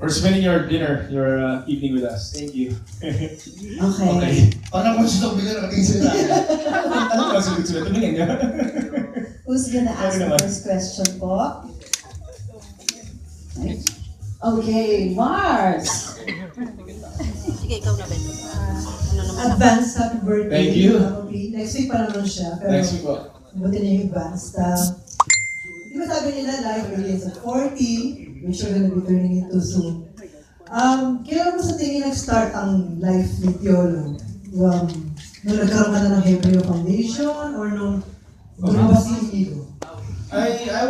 for spending your evening with us. Thank you. Okay. Parang kung sino bigla nakatingin sila. Ano ba sagot sila? Tumingin niya. Who's gonna ask Okay the naman. first question po? Okay, Mars. Sige, ikaw na, Ben. Ano naman ako? Advance happy birthday. Thank you. Probably. Next week pa naman siya. Pero Next week po. buti na yung advance. Di ba sabi nila life begins at 40, which you're gonna be turning into soon. Kailan mo sa tingin nag-start ang life ni Piolo? Nung nagkaroon ka na ng Hebreo Foundation or nung lumabas si Inigo? I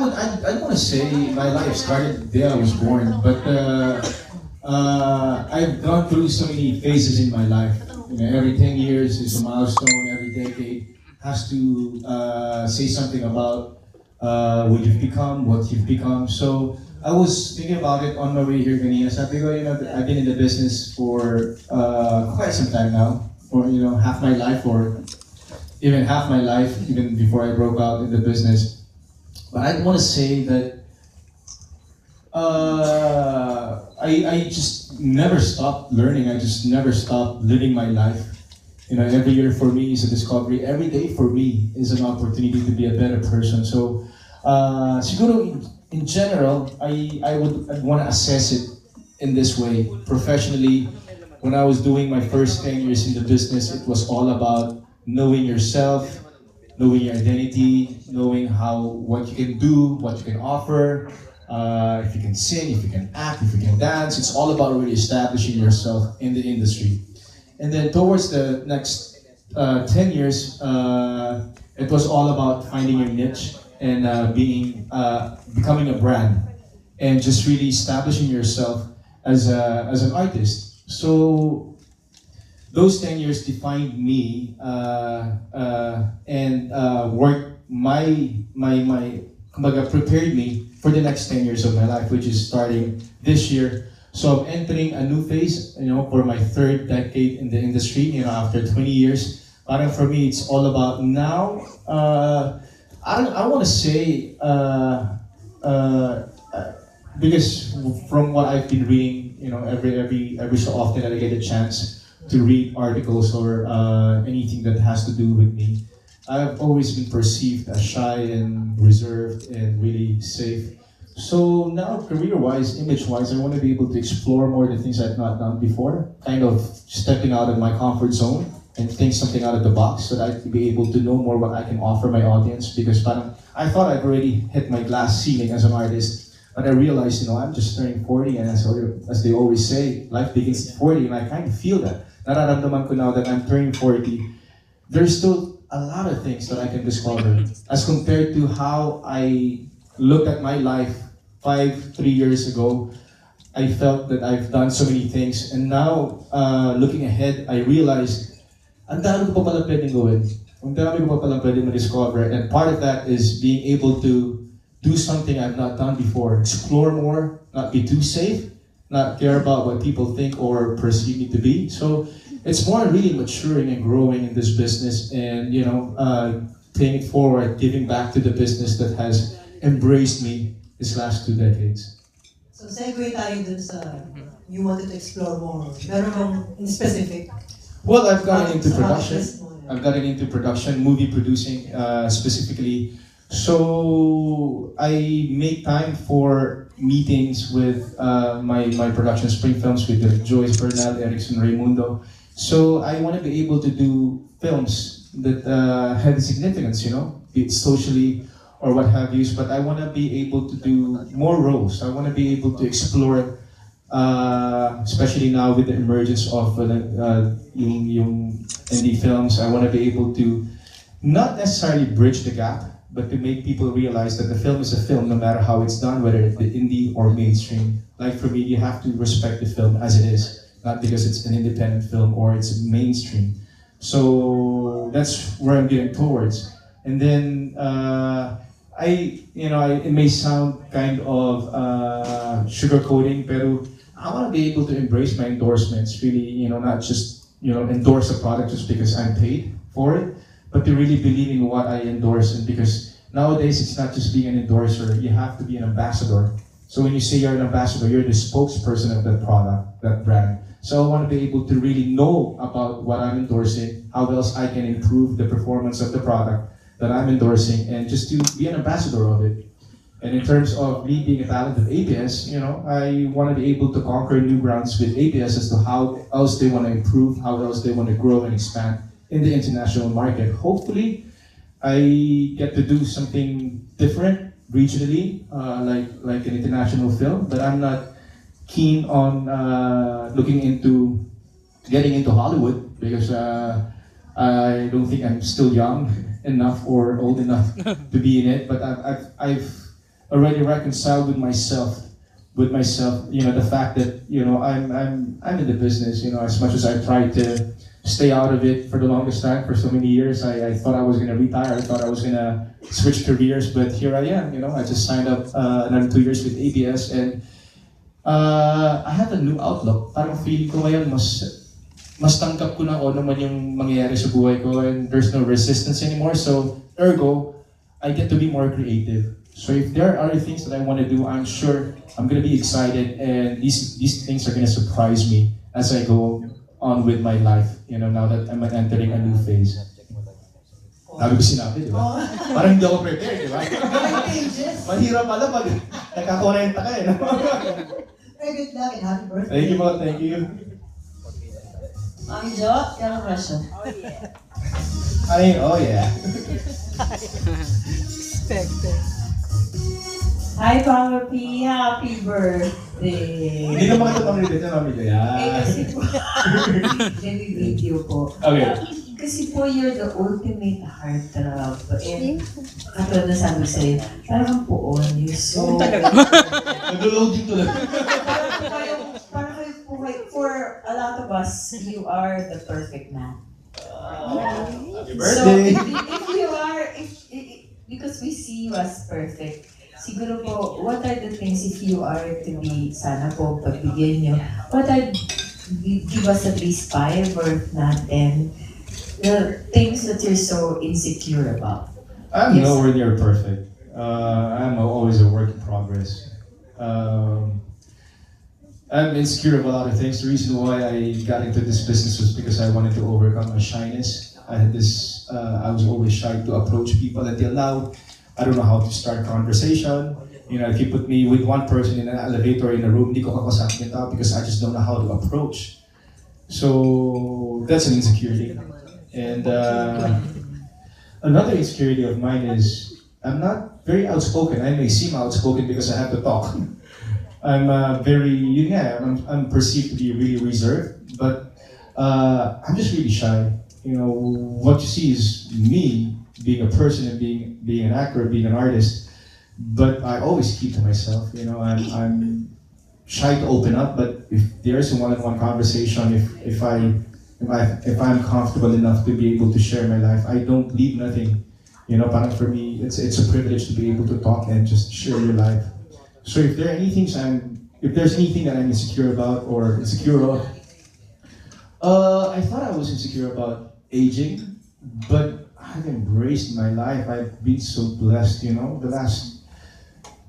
want to say my life started the day I was born, but I've gone through so many phases in my life. You know, every 10 years is a milestone. Every decade has to say something about what you've become, what you've become. So I was thinking about it on my way here kanina. Sabi ko, I've been in the business for quite some time now, for half my life, or even half my life, even before I broke out in the business. But I want to say that I just never stopped learning. I just never stopped living my life. Every year for me is a discovery. Every day for me is an opportunity to be a better person. So, siguro in general, I'd want to assess it in this way. Professionally, when I was doing my first 10 years in the business, it was all about knowing yourself, knowing your identity, knowing what you can do, what you can offer, if you can sing, if you can act, if you can dance. It's all about really establishing yourself in the industry. And then towards the next 10 years, it was all about finding your niche and becoming a brand and just really establishing yourself as an artist. So those 10 years defined me and prepared me for the next 10 years of my life, which is starting this year. So I'm entering a new phase, for my third decade in the industry, after 20 years. Parang for me, it's all about now. I want to say, because from what I've been reading, every so often that I get a chance to read articles or anything that has to do with me, I've always been perceived as shy and reserved and really safe. So now, career-wise, image-wise, I want to be able to explore more the things I've not done before, kind of stepping out of my comfort zone and think something out of the box so that I can be able to know more what I can offer my audience. Because I thought I've already hit my glass ceiling as an artist, but I realized, I'm just turning 40, and as they always say, life begins at 40, and I kind of feel that. Nararamdaman ko now that I'm turning 40, there's still a lot of things that I can discover as compared to how I looked at my life 3 years ago. I felt that I've done so many things, and now looking ahead, I realized ang dami ko pa pala pwedeng gawin. Ang dami ko pa pala pwedeng ma-discover, and part of that is being able to do something I've not done before, explore more, not be too safe, not care about what people think or perceive me to be. So it's more really maturing and growing in this business, and paying it forward, giving back to the business that has embraced me these last 2 decades. So segue tayo dun sa you wanted to explore more. Meron bang in specific? Well, I've gotten into Sa production. artist mo, yeah. I've gotten into production, movie producing specifically. So I make time for meetings with my production Spring Films with Joyce Bernal, Erickson Raimundo. So I want to be able to do films that have significance, be it socially or what have you. But I want to be able to do more roles. I want to be able to explore, especially now with the emergence of yung indie films. I want to be able to not necessarily bridge the gap, but to make people realize that the film is a film no matter how it's done, whether it's the indie or mainstream. Like for me, you have to respect the film as it is, not because it's an independent film or it's mainstream. So that's where I'm getting towards. And then it may sound kind of sugarcoating, pero I want to be able to embrace my endorsements. Really, not just endorse a product just because I'm paid for it, but to really believe in what I endorse. And because nowadays it's not just being an endorser, you have to be an ambassador So when you say you're an ambassador, you're the spokesperson of that product, that brand. So I want to be able to really know about what I'm endorsing, how else I can improve the performance of the product that I'm endorsing, and just to be an ambassador of it. And in terms of me being a talent of ABS, I want to be able to conquer new grounds with ABS as to how else they want to improve, how else they want to grow and expand in the international market. Hopefully, I get to do something different regionally, like an international film, but I'm not keen on looking into getting into Hollywood because I don't think I'm still young enough or old enough to be in it. But I've already reconciled with myself, the fact that I'm in the business. As much as I tried to stay out of it for the longest time, for so many years, I thought I was gonna retire. I thought I was gonna switch careers, but here I am. I just signed up another 2 years with ABS, and I have a new outlook. Parang feeling ko ngayon mas tanggap ko na naman yung mangyayari sa buhay ko, and there's no resistance anymore. So ergo, I get to be more creative. So if there are other things that I want to do, I'm sure I'm gonna be excited, and these things are gonna surprise me as I go on with my life. Now that I'm entering a new phase. Sabi ko sinabi, di ba? Parang hindi ako prepared, di ba? Mahirap pala pag nakakonenta ka, no? Very good luck and happy birthday. Thank you, mga, thank you. Mami Jo, you have a question? Oh yeah. Expected. Hi, Mama P. Happy birthday! Hindi naman ito pang-repeat na Mami Jo. Kasi po, video po. Okay. Kasi po, you're the ultimate heartthrob. And katulad na sabi sa'yo, parang poon, you're so... Nag-loading to lang. Parang kayo po, for a lot of us, you are the perfect man. Happy So, birthday! if you are, because we see you as perfect, siguro po, what are the things if you are to be, sana po, pagbigyan nyo, give us at least 5 or if not 10, the things that you're so insecure about? I'm Yes. nowhere near perfect. I'm always a work in progress. I'm insecure of a lot of things. The reason why I got into this business was because I wanted to overcome my shyness. I was always shy to approach people until now. I don't know how to start conversation. If you put me with one person in an elevator in a room, hindi ko kakasama yung tao because I just don't know how to approach. So that's an insecurity. And another insecurity of mine is I'm not very outspoken. I may seem outspoken because I have to talk. I'm I'm perceived to be really reserved, but I'm just really shy. What you see is me being a person and being an actor, being an artist, but I always keep to myself. I'm shy to open up, but if there's a one-on-one conversation, if I'm comfortable enough to be able to share my life, I don't leave nothing. Parang for me, it's a privilege to be able to talk and just share your life. So if there's anything that I'm insecure about or insecure of, I thought I was insecure about aging, but I've embraced my life. I've been so blessed, the last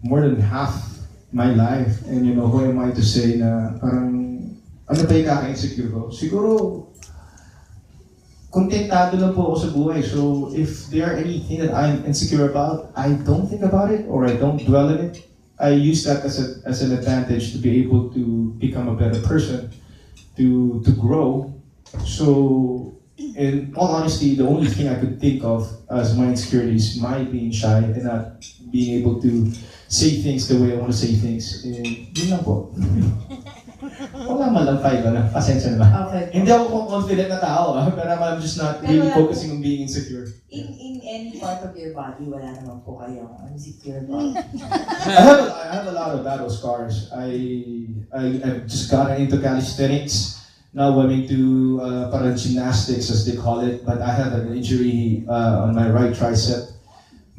more than half my life, and who am I to say na parang ano pa yung kaka-insecure ko? Siguro kontentado lang po ako sa buhay. So if there are anything that I'm insecure about, I don't think about it or I don't dwell in it. I use that as an advantage to be able to become a better person, to grow. So in all honesty, the only thing I could think of as my insecurities, my being shy and not being able to say things the way I want to say things. Yun lang po. Wala man lang 5 na. Pasensya na ba? Okay. Hindi ako confident na tao, pero I'm just not really focusing on being insecure. In any part of your body, wala naman po kayong insecure about. I have a lot of battle scars. I've just gotten into calisthenics. Now I'm into parang gymnastics as they call it, but I have an injury on my right tricep.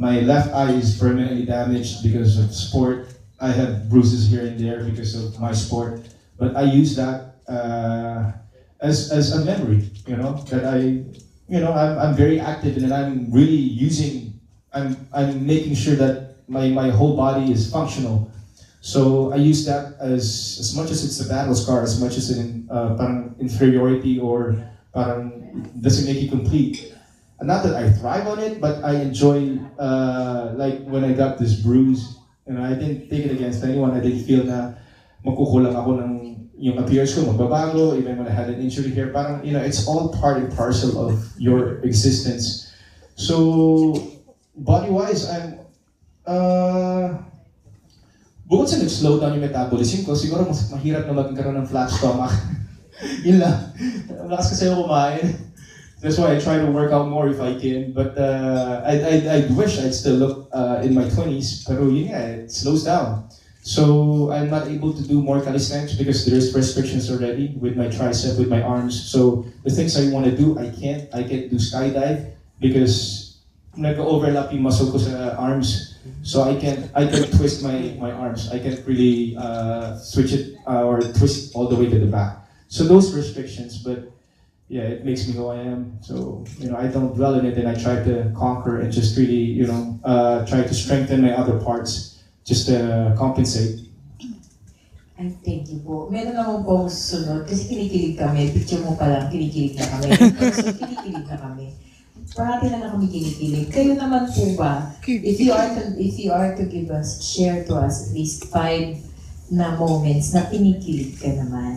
My left eye is permanently damaged because of sport. I have bruises here and there because of my sport, but I use that as a memory. That I'm very active and I'm really I'm making sure that my whole body is functional So I use that as much as it's a battle scar, as much as an parang inferiority or parang doesn't make you complete. And not that I thrive on it, but I enjoy like when I got this bruise, I didn't take it against anyone. I didn't feel na makukulang ako ng yung appearance ko magbabago, even when I had an injury here. Parang, it's all part and parcel of your existence. So, body-wise, I'm, bukod sa nag-slow down yung metabolism ko, siguro mas mahirap na magkaroon ng flat stomach. Yun lang. Malakas kasi ako kumain. That's why I try to work out more if I can. But I wish I'd still look in my 20s, pero yun nga, it slows down. So I'm not able to do more calisthenics because there's restrictions already with my tricep, with my arms. So the things I want to do, I can't. I can't do skydive because nag-overlap yung muscle ko sa arms. So I can twist my arms. I can't really switch it or twist all the way to the back. So those restrictions, but yeah, it makes me who I am. So, I don't dwell in it and I try to conquer and just really, try to strengthen my other parts just to compensate. Ay, thank you po. Meron naman po susunod kasi kinikilig kami. Picture mo pa lang, kinikilig na kami. So, kinikilig na kami. Parati na kami kinikilig. Kayo naman po ba, if you are to give us, share to us at least 5 na moments na kinikilig ka naman.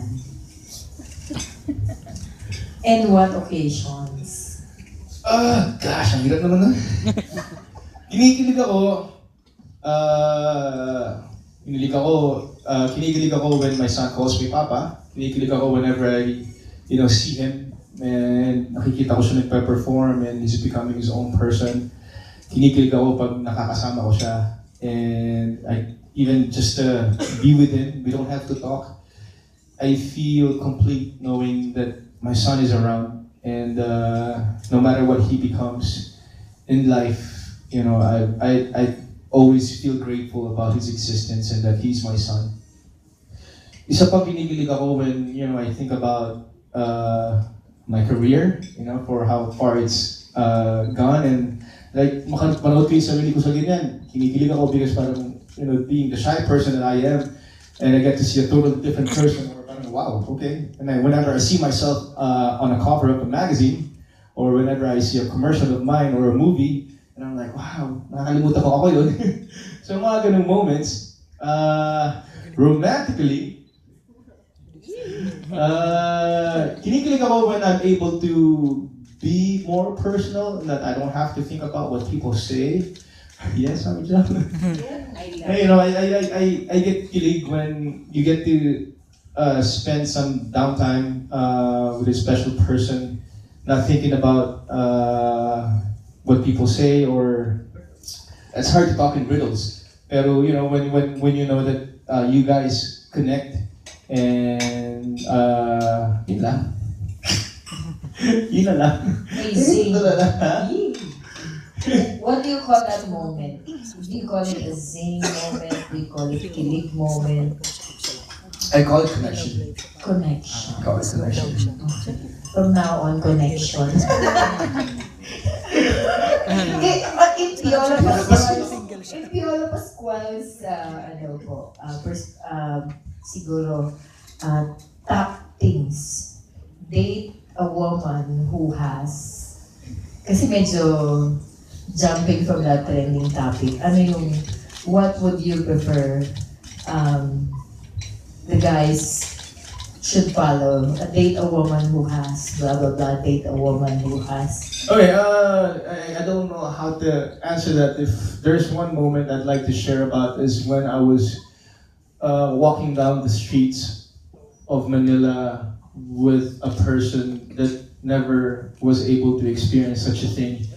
And what occasions? Gosh, ang hirap naman nun. Kinikilig ako, kinikilig ako when my son calls me Papa. Kinikilig ako whenever I, see him and nakikita ko siya nagpe-perform and he's becoming his own person. Kinikilig ako pag nakakasama ko siya. And even just to be with him, we don't have to talk. I feel complete knowing that my son is around, and no matter what he becomes in life, I always feel grateful about his existence and that he's my son. Isa pa kinikilig ako when, I think about my career, for how far it's gone, and like mapanood ko yung sarili ko sa ganyan. Kinikilig ako because parang, being the shy person that I am, and I get to see a totally different person. Wow, okay. And then whenever I see myself on a cover of a magazine, or whenever I see a commercial of mine or a movie, and I'm like, wow, nakakalimutan ko ako yun. So mga ganung moments, romantically, kinikilig ako when I'm able to be more personal, and that I don't have to think about what people say. Yes, I'm just. I get kilig when you get to spend some downtime with a special person, not thinking about what people say, or it's hard to talk in riddles. Pero when you know that you guys connect, and yun lang. Yun na lang. Amazing. What do you call that moment? Do you call it a zing moment? Do you call it a kilig moment? I call it connection. Connection. I call it connection. From now on, connection. In Piolo Pascual's, siguro, top things, date a woman who has, kasi medyo jumping from that trending topic, what would you prefer the guys should follow? Date a woman who has, blah, blah, blah, date a woman who has. Okay, I don't know how to answer that. If there's one moment I'd like to share about is when I was walking down the streets of Manila with a person that never was able to experience such a thing.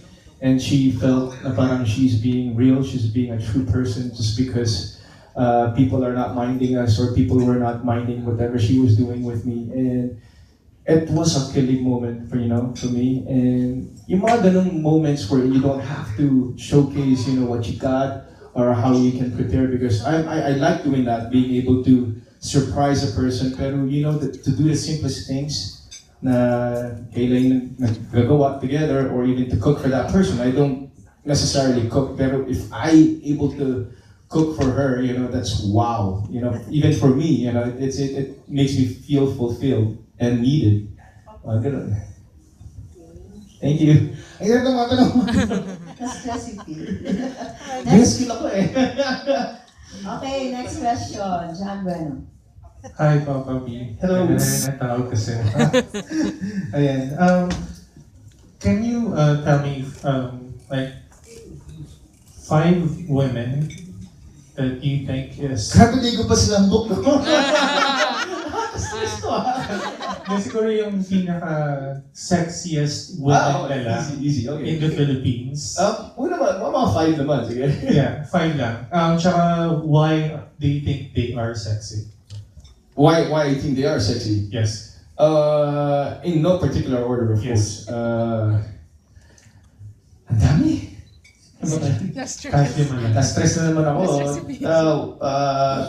And she felt na parang she's being real, she's being a true person just because people are not minding us, or people were not minding whatever she was doing with me. And it was a killing moment for me. And yung mga ganung moments where you don't have to showcase what you got or how you can prepare, because I like doing that, being able to surprise a person. Pero to do the simplest things na kailangan nagagawa together, or even to cook for that person. I don't necessarily cook, pero if I able to cook for her, that's wow. Even for me, it makes me feel fulfilled and needed. Ganun. Thank you. Ang hirap ng mga tanong. Next recipe. Best skill ako eh. Okay, next question. John Bueno. Hi, Papa B. Hello. Natawag kasi. Ayan. Can you tell me, like, 5 women that you think is... Grabe, di ko pa silang book. Siguro yung pinaka-sexiest women nila Easy, okay. in the Philippines. Mga 5 naman, sige. Yeah, 5 lang. Tsaka, why do you think they are sexy? Why I think they are sexy? Yes. In no particular order, of Yes. course. Ang dami. Kahit yung mga... Na-stress na naman ako.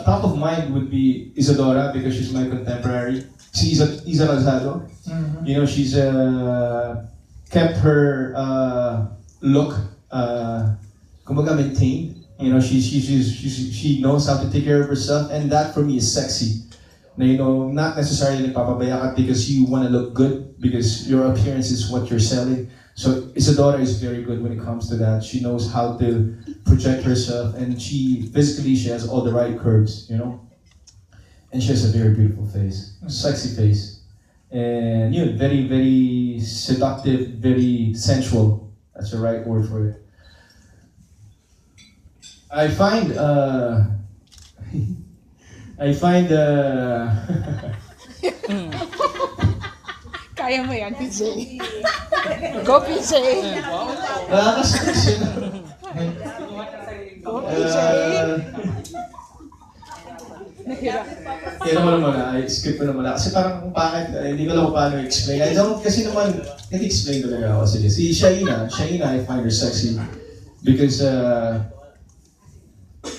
Top of mind would be Isadora because she's my contemporary. Si Isa Calzado. Mhm. She's kept her look kumbaga maintained. She knows how to take care of herself, and that for me is sexy. Na not necessarily nagpapabaya ka because you want to look good because your appearance is what you're selling. So Isadora is very good when it comes to that. She knows how to project herself, and physically she has all the right curves, and she has a very beautiful face, sexy face, and very very seductive, very sensual. That's the right word for it. I find Kaya mo yan, PJ. Go, PJ. Nakaka-stress yun. Go, PJ. Kaya naman I-skip ko naman. Kasi parang bakit, hindi ko alam kung paano i-explain. Kasi naman, nag-explain talaga ako. Sige, si Shaina, I find her sexy. Because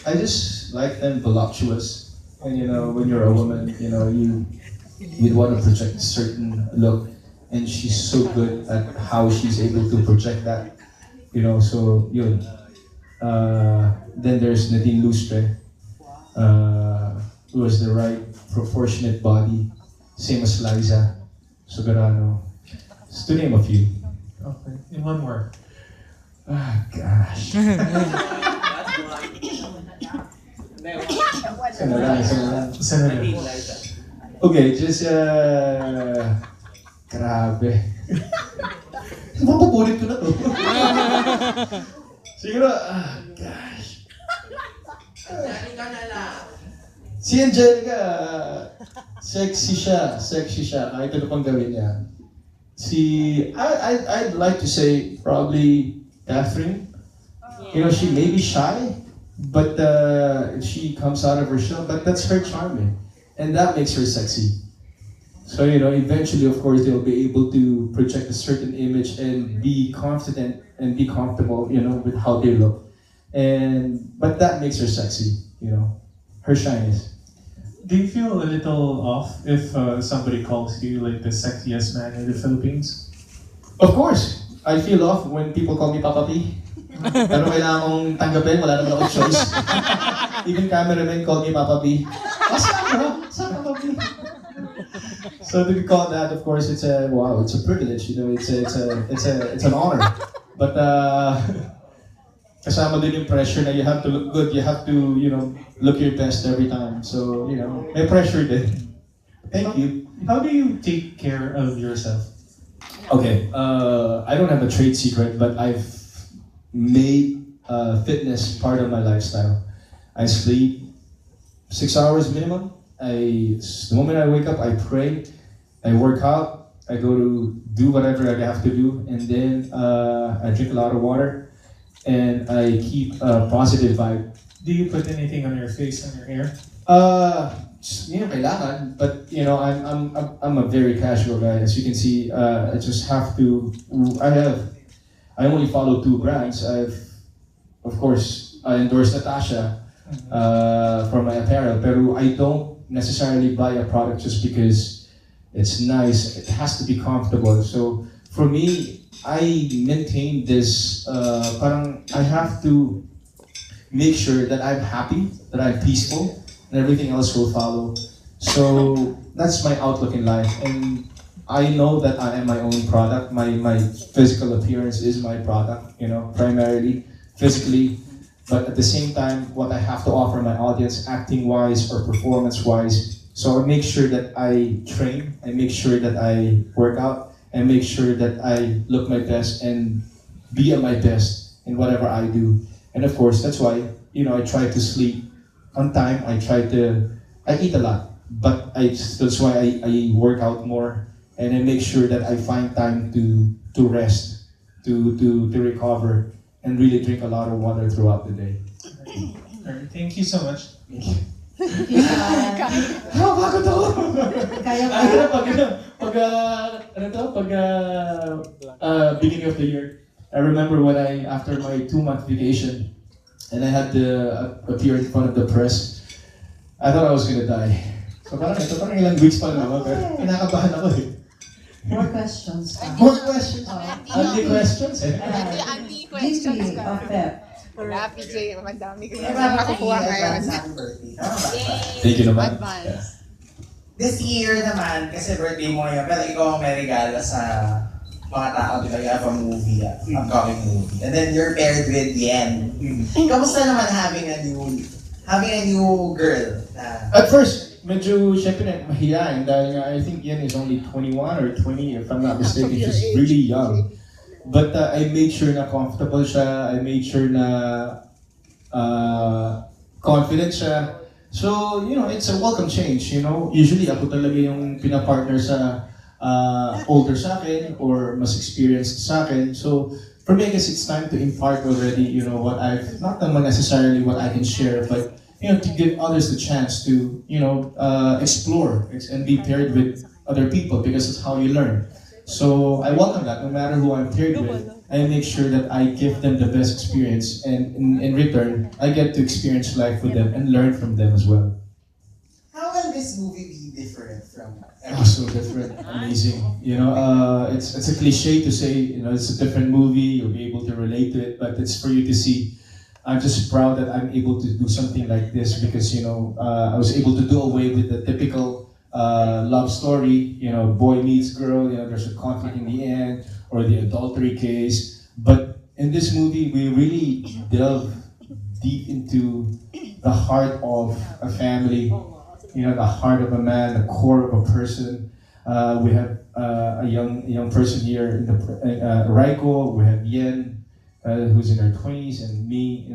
I just like them voluptuous. And when you're a woman, you'd want to project a certain look. And she's so good at how she's able to project that. So yun. Then there's Nadine Lustre, who has the right proportionate body, same as Liza Soberano. Just to name a few. Okay. In one word. Ah, gosh. Isa na lang. Okay, just grabe. Mapupulit ko na to. Siguro, gosh. Si Angelica, sexy siya, kahit ano pang gawin niya. I'd like to say probably Catherine. She may be shy, but she comes out of her shell, but that's her charm, and that makes her sexy. So eventually, of course, they'll be able to project a certain image and be confident and be comfortable, with how they look, but that makes her sexy, her shyness. Do you feel a little off if somebody calls you like the sexiest man in the Philippines? Of course, I feel off when people call me Papa P. Pero kailangan kong tanggapin, wala naman akong choice. Even cameramen call me Papa P. Saan Papa P? So to be called that, of course, it's a privilege. It's an honor. But kasama din yung pressure na you have to look good, you have to look your best every time. So may pressure din. Thank you. How do you take care of yourself? Okay, I don't have a trade secret, but I've made fitness part of my lifestyle. I sleep 6 hours minimum. The moment I wake up, I pray, I work out, I go to do whatever I have to do, and then I drink a lot of water, and I keep a positive vibe. Do you put anything on your face and your hair? Kailangan, but I'm a very casual guy. As you can see, I just have to. I only follow 2 brands. Of course, I endorse Natasha for my apparel, but I don't necessarily buy a product just because it's nice. It has to be comfortable. So for me, I maintain this. Parang I have to make sure that I'm happy, that I'm peaceful, and everything else will follow. So that's my outlook in life, and I know that I am my own product. My physical appearance is my product, primarily physically. But at the same time, what I have to offer my audience, acting-wise or performance-wise, so I make sure that I train, I make sure that I work out, and make sure that I look my best and be at my best in whatever I do. And of course, that's why, I try to sleep on time. I eat a lot, but that's why I work out more, and I make sure that I find time to rest, to recover, and really drink a lot of water throughout the day. Alright, thank you so much. Bakit ako? Kaya ba? Beginning of the year, I remember when after my 2-month vacation, and I had to appear in front of the press, I thought I was gonna die. So parang ilang weeks pa lang ako, pero kinakabahan ako eh. More questions. More questions. Only questions eh. Anti questions GP ka. of PH. Wala, PJ, madami ka Kaya na makukuha ngayon. happy birthday. Tama ba? Thank you naman. Advance. This year naman, kasi birthday mo ngayon, pero ikaw ang may regalo sa mga tao, di ba? You have a movie, upcoming movie. And then you're paired with Yen. Kamusta naman having a new girl na At first, medyo syempre mahihain dahil nga I think Yen is only 21 or 20 if I'm not mistaken. She's really young. But I made sure na comfortable siya. I made sure na confident siya. So, it's a welcome change, Usually ako talaga yung pinapartner sa older sa akin or mas experienced sa akin. So, for me, I guess it's time to impart already, what I've, not naman necessarily what I can share, but, to give others the chance to, explore and be paired with other people because it's how you learn. So I welcome that. No matter who I'm paired with, I make sure that I give them the best experience, and in return, I get to experience life with them and learn from them as well. how will this movie be different from Oh, so different, amazing. It's a cliche to say, it's a different movie. You'll be able to relate to it, but it's for you to see. I'm just proud that I'm able to do something like this because I was able to do away with the typical love story, boy meets girl, there's a conflict in the end, or the adultery case. But in this movie, we really delve deep into the heart of a family, the heart of a man, the core of a person. We have a young person here, Raiko. We have Yen, who's in her 20s, and me,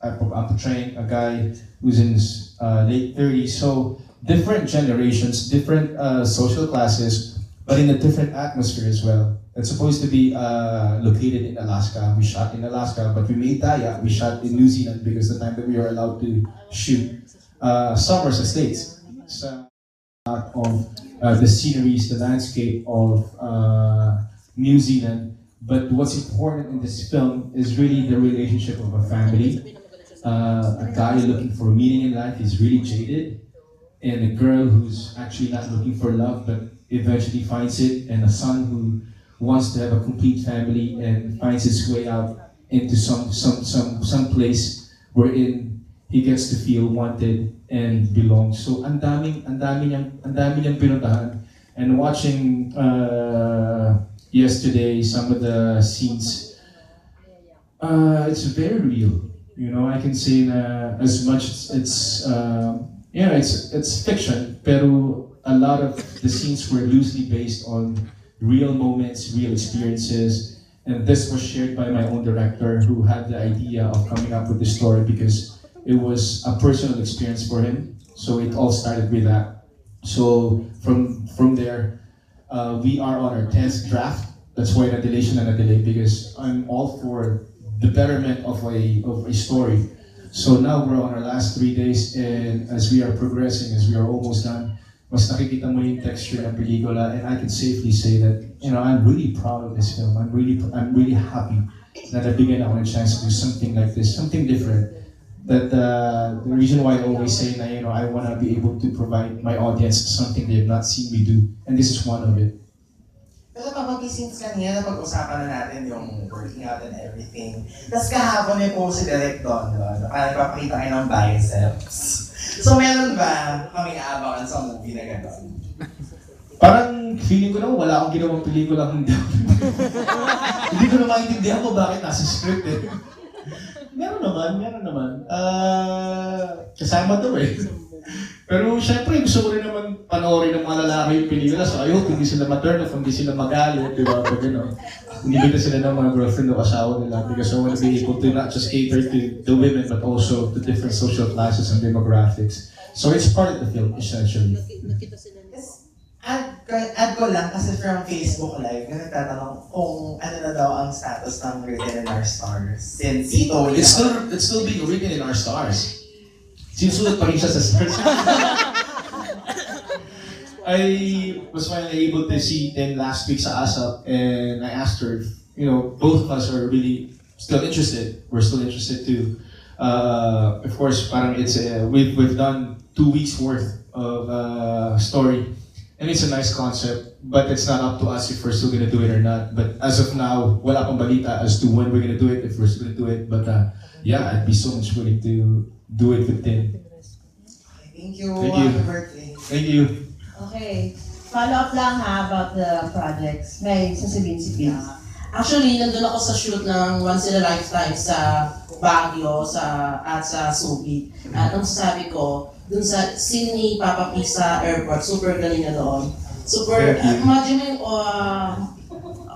I'm portraying a guy who's in his late 30s. So different generations, different social classes, but in a different atmosphere as well. It's supposed to be located in Alaska. We shot in Alaska, but we made Daya. We shot in New Zealand because the time that we were allowed to shoot Somerset States. So of the sceneries, the landscape of New Zealand. But what's important in this film is really the relationship of a family. A guy looking for meaning in life is really jaded, and a girl who's actually not looking for love but eventually finds it, and a son who wants to have a complete family and finds his way out into some place wherein he gets to feel wanted and belong. So ang daming niyang pinuntahan, and watching yesterday some of the scenes, it's very real. I can say as much it's fiction, pero a lot of the scenes were loosely based on real moments, real experiences, and this was shared by my own director who had the idea of coming up with the story because it was a personal experience for him. So it all started with that. So from there, we are on our 10th draft. That's why na-delay siya na na-delay, because I'm all for the betterment of a story. So now we're on our last 3 days, and as we are progressing, as we are almost done, mas nakikita mo yung texture ng pelikula, and I can safely say that, I'm really proud of this film. I'm really happy na nabigyan ako ng chance to do something like this, something different. That the reason why I always say na, I want to be able to provide my audience something they have not seen me do, and this is one of it. Pero kapag pogi since kanina na pag-usapan na natin yung working out and everything. Tapos kahapon may post si Direk Don, parang papakita kayo ng biceps. So meron ba kami aabangan sa movie na gano'n? Parang feeling ko naman wala akong ginawang pelikula hindi. Hindi ko na maintindihan ko bakit nasa script eh. Meron naman. Kasama to eh. Pero syempre gusto ko rin naman panoorin ng mga lalaki yung pelikula. So I hope hindi sila ma-turn off, hindi sila magalit, di ba? Pag gano'n. Hindi kita sila ng mga girlfriend o asawa nila because I want to be able to not just cater to the women but also to different social classes and demographics. So it's part of the film essentially. Add ko lang kasi from Facebook Live, yung nagtatanong kung ano na daw ang status ng Written in Our Stars. Since ito, It's still being written in our stars. Sinusulat pa rin siya sa stars. I was finally able to see them last week sa ASAP and I asked her if, both of us are really still interested. We're still interested too. Of course, parang it's we've done 2 weeks worth of story. And it's a nice concept, but it's not up to us if we're still gonna do it or not. But as of now, wala pang balita as to when we're gonna do it, if we're still gonna do it. But yeah, I'd be so much willing to do it with Tim. Thank you. Thank you. Happy birthday. Thank you. Okay. Follow up lang about the projects. May sasabihin si Vince. Actually, nandun ako sa shoot ng Once in a Lifetime sa Baguio at sa Subic. At ang sasabi ko, dun sa scene ni Papa P sa airport, super galing na doon. Super, imagine mo yung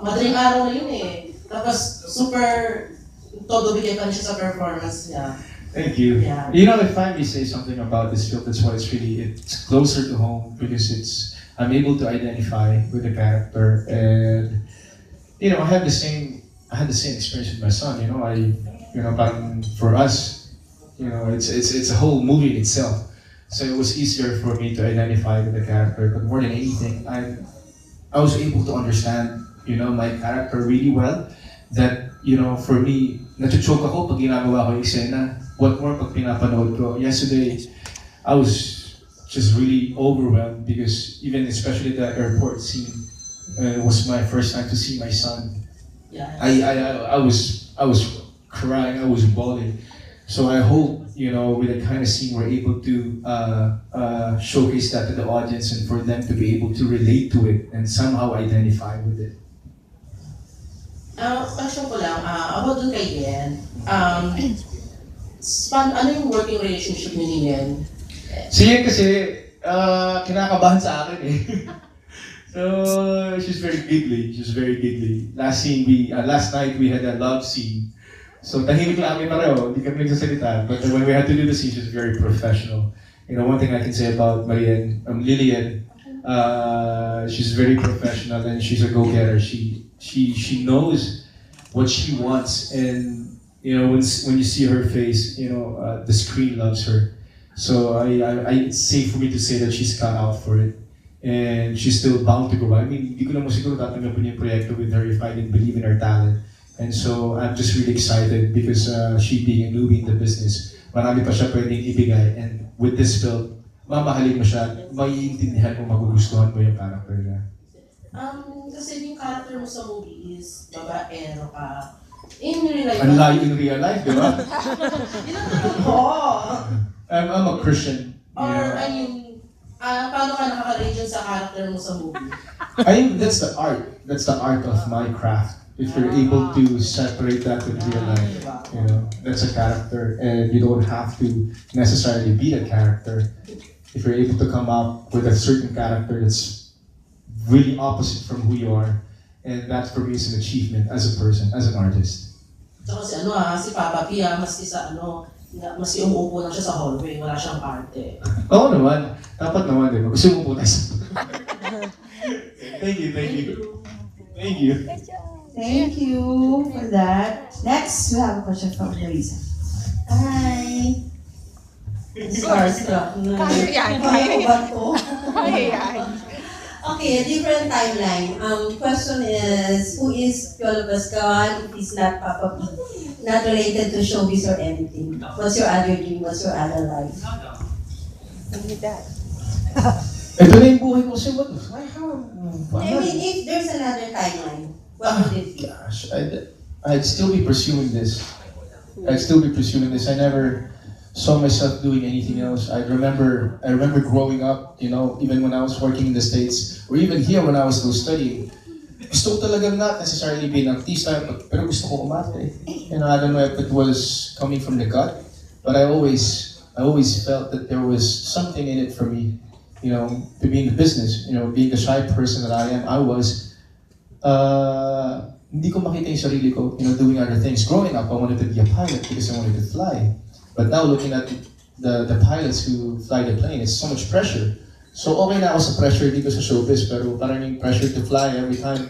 madaling araw na yun eh. Tapos super todo bigay pa rin siya sa performance niya. Thank you. Yeah. If I may say something about this film, that's why it's closer to home because I'm able to identify with the character and I had the same experience with my son. Parang for us, it's a whole movie in itself. So it was easier for me to identify with the character, but more than anything, I was able to understand, my character really well. That, for me, nachuchoke ako pag ginagawa ko yung eksena. What more pag pinapanood ko. Yesterday, I was just really overwhelmed because especially the airport scene was my first time to see my son. Yeah. I was crying, I was bawling. So I hope, with the kind of scene we're able to showcase that to the audience and for them to be able to relate to it and somehow identify with it. Question ko lang, about dun kay Yen, ano yung working relationship ni Yen? Si Yen kasi, kinakabahan sa akin eh. So, she's very giggly. Last night we had a love scene. So tahimik lang kami pareho, hindi kami nagsasalita. But when we had to do the scene, she's very professional. One thing I can say about Lillian, she's very professional and she's a go-getter. She knows what she wants, and when you see her face, the screen loves her. So it's safe for me to say that she's cut out for it, and she's still bound to grow. I mean, hindi ko naman siguro tatanggapin yung proyekto with her if I didn't believe in her talent. And so I'm just really excited because she being a newbie in the business, marami pa siya pwedeng ibigay. And with this film, mamahalin mo siya, maiintindihan mo, magugustuhan mo yung character niya. Kasi yung character mo sa movie is babaero ka. In real life, Unlike in real life, di ba? Yun ang tanong ko. I'm a Christian. Or, paano ka nakaka-relate sa character mo sa movie? I think that's the art. That's the art of my craft. If you're able to separate that with real life, that's a character, and you don't have to necessarily be a character. If you're able to come up with a certain character that's really opposite from who you are, and that for me is an achievement as a person, as an artist. So kasi si Papa P, maski umuupo lang siya sa hallway, wala siyang arte. Oo naman. Dapat naman, di ba? Gusto mo po tayo. Thank you. Thank you for that. Next, we have a question from Larissa. Hi! Starstruck. Kaya yan. Okay, a different timeline. Question is, who is Piolo Pascual if he's not Papa P? Not related to showbiz or anything. What's your other dream? What's your other life? Ito na yung buhay ko kasi what? I mean, if there's another timeline, what would it be? Gosh, I'd still be pursuing this. I'd still be pursuing this. I never saw myself doing anything else. I remember growing up, you know, even when I was working in the States, or even here when I was still studying. Gusto ko talagang not necessarily be an artista, pero gusto ko umarte. You know, I don't know if it was coming from the gut, but I always felt that there was something in it for me, you know, to be in the business. You know, being the shy person that I am, hindi ko makita yung sarili ko, you know, doing other things. Growing up, I wanted to be a pilot because I wanted to fly. But now looking at the pilots who fly the plane, it's so much pressure. So okay na ako sa pressure dito sa showbiz, pero parang yung pressure to fly every time.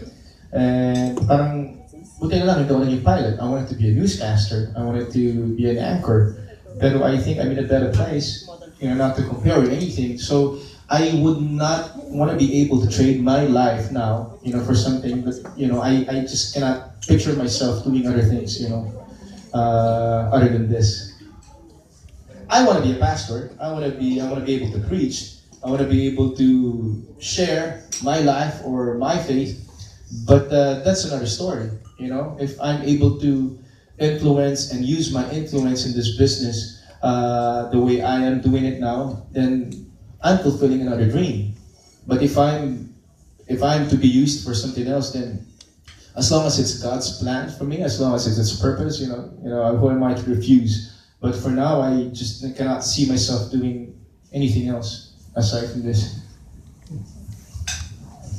And parang, buti na lang, hindi ako naging pilot. I wanted to be a newscaster. I wanted to be an anchor. Pero I think I'm in a better place, you know, not to compare with anything. So I would not want to be able to trade my life now, you know, for something that, you know, I just cannot picture myself doing other things, you know, other than this. I want to be a pastor. I want to be able to preach. I want to be able to share my life or my faith. But that's another story, you know. If I'm able to influence and use my influence in this business the way I am doing it now, then I'm fulfilling another dream. But if I'm to be used for something else, then as long as it's God's plan for me, as long as it's its purpose, you know, who am I to refuse? But for now, I just cannot see myself doing anything else aside from this.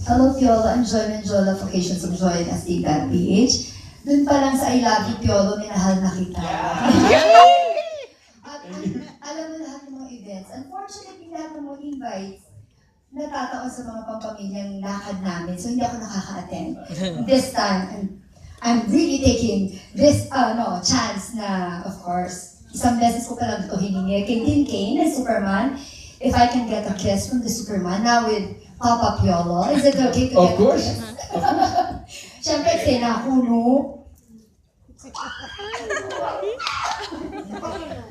Hello, Piolo. I'm Joy Menjola, Vocations of Joy and ASTIG.PH. Doon pa lang sa I love you, Piolo, minahal na kita. At alam mo lahat ng mga events. Unfortunately, lahat ng mga invites, natataon sa mga pampamilyang lakad namin. So, hindi ako nakaka-attend. This time, I'm really taking this chance na, of course, isang beses ko pa lang ito hiningi kay Tim Kane and Superman. If I can get a kiss from the Superman, now with Papa Piolo, is it okay to get a kiss? Of course. Siyempre, sinakuno.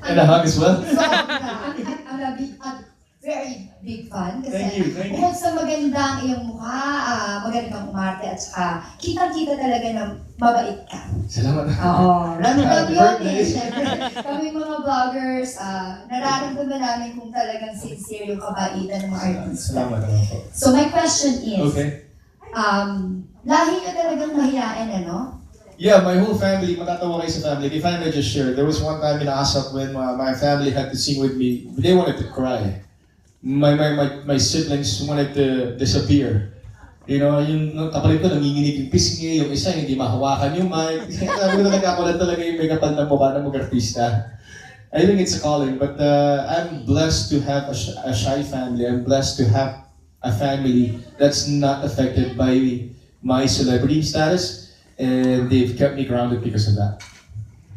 And a hug as well? I'm a very big fan. Kasi Thank you. bukod sa magandang iyong mukha, magandang umarte, at saka kitang-kita talaga na mabait ka. Salamat. Oo. Lalo Happy yun birthday. Siyempre, kami mga vloggers, nararamdaman namin kung talagang sincere yung kabaitan ng mga artista. Salamat naman po. So my question is, Okay. lahi nyo talagang mahiyain, ano? Yeah, my whole family, matatawa kayo sa family. The family just shared. There was one time in ASAP when my family had to sing with me. They wanted to cry. My siblings wanted to disappear. You know, yung kapalit ko, nanginginig yung pisngi, yung isa hindi mahawakan yung mic. Sabi ko talaga, ako lang talaga yung may kapal na mukha ng mag-artista. I think it's a calling, but I'm blessed to have a shy family. I'm blessed to have a family that's not affected by my celebrity status, and they've kept me grounded because of that.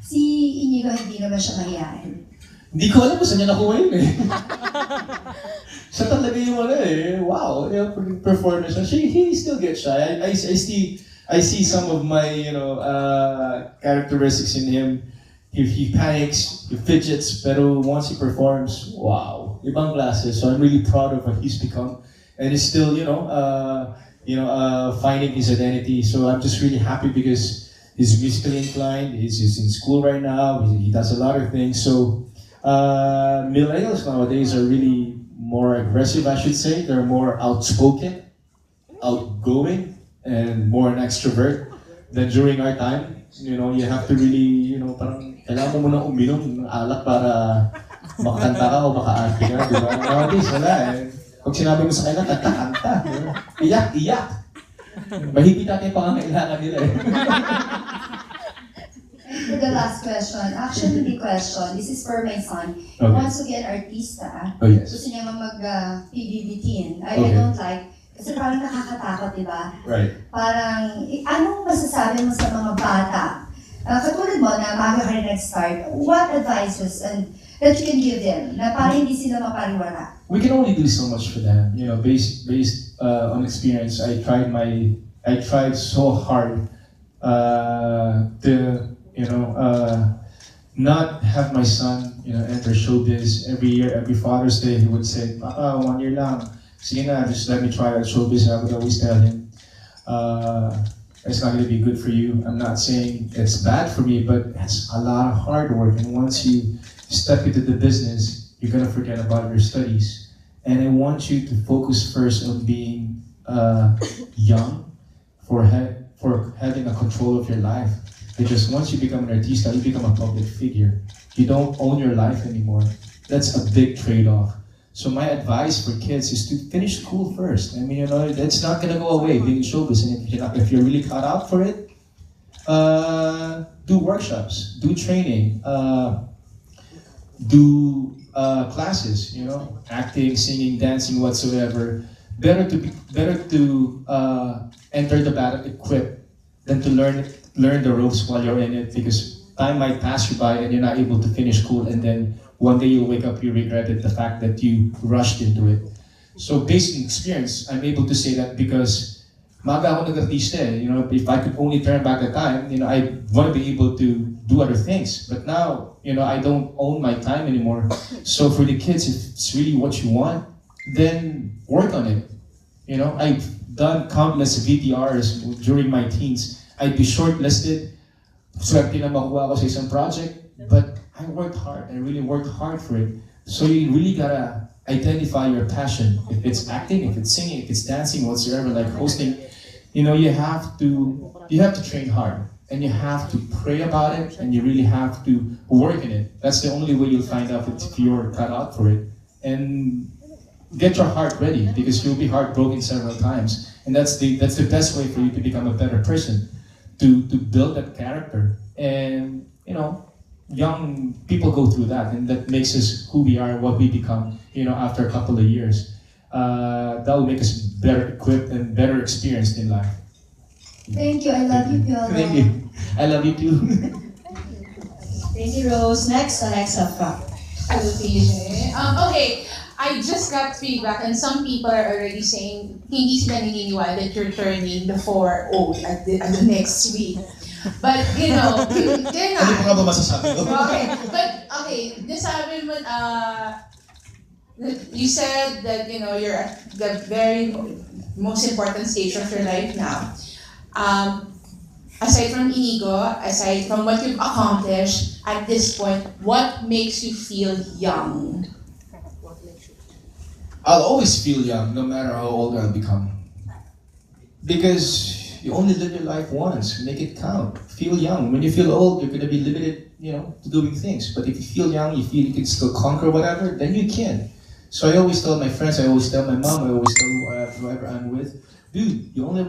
Si Inigo hindi naman siya mahiyain. Hindi ko alam kung saan niya nakuha yun eh. Siya talaga yung wow, yung performance. He still gets shy. I see some of my, characteristics in him. He panics, he fidgets, pero once he performs, wow, ibang klase. So I'm really proud of what he's become. And he's still, finding his identity. So I'm just really happy because he's musically inclined, he's in school right now, he does a lot of things. So millennials nowadays are really more aggressive, I should say. They're more outspoken, outgoing, and more an extrovert than during our time. You know, you have to really, parang kailangan mo munang uminom ng alak para makakanta ka o maka-arte ka, di ba? Nowadays, wala eh. Pag sinabi mo sa kanila, kanta-kanta. Iyak-iyak. Mahigit natin yung pangangailangan nila eh. For the last question, actually hindi question, this is for my son. He Okay. wants to be an artista. Oh, yes. Gusto niya mag-PBBT. I Okay. don't like, kasi parang nakakatakot, di ba? Right. Parang, anong masasabi mo sa mga bata? Katulad mo na maaga ka rin nag-start, what advices and that you can give them na parang hindi sila mapariwara? We can only do so much for them, based on experience. I tried so hard to not have my son enter showbiz every year. Every Father's Day he would say, "Papa, 1 year lang, sige na, just let me try out showbiz. I would always tell him, it's not going to be good for you. I'm not saying it's bad for me, but it's a lot of hard work. And once you step into the business, you're going to forget about your studies. And I want you to focus first on being young for having a control of your life. Because once you become an artista, you become a public figure. You don't own your life anymore. That's a big trade-off. So my advice for kids is to finish school first. I mean, that's not gonna go away, being showbiz. And if you're really cut out for it, do workshops, do training, do classes. Acting, singing, dancing, whatsoever. Better to enter the battle equipped than to learn the ropes while you're in it, because time might pass you by and you're not able to finish school, and then one day you'll wake up, you regretted the fact that you rushed into it. So based on experience, I'm able to say that because maga ako nag-artista eh. If I could only turn back the time, I want to be able to do other things. But now, I don't own my time anymore. So for the kids, if it's really what you want, then work on it. I've done countless VTRs during my teens. I'd be shortlisted, swerte na makuha ako sa isang project, but I worked hard. I really worked hard for it. So you really gotta identify your passion. If it's acting, if it's singing, if it's dancing, whatsoever, like hosting, you have to train hard, and you have to pray about it, and you really have to work in it. That's the only way you'll find out if you're cut out for it. And get your heart ready, because you'll be heartbroken several times, and that's the best way for you to become a better person, to build that character. And young people go through that, and that makes us who we are, what we become. After a couple of years, that will make us better equipped and better experienced in life. Thank you. I love you, Piolo. Thank you. I love you too. Thank you, Rose. Next, Alexa pa. Okay, I just got feedback and some people are already saying hindi sila naniniwala that you're turning the 4 old at the next week. But, Ano pa nga ba masasabi ko? Okay, but, nasabi mo, you said that, you're at the very most important stage of your life now. Aside from Inigo, aside from what you've accomplished at this point, what makes you feel young? I'll always feel young, no matter how old I'll become. Because you only live your life once. Make it count. Feel young. When you feel old, you're going to be limited, to doing things. But if you feel young, you feel you can still conquer whatever, then you can. So I always tell my friends, I always tell my mom, I always tell whoever I'm with, dude, you only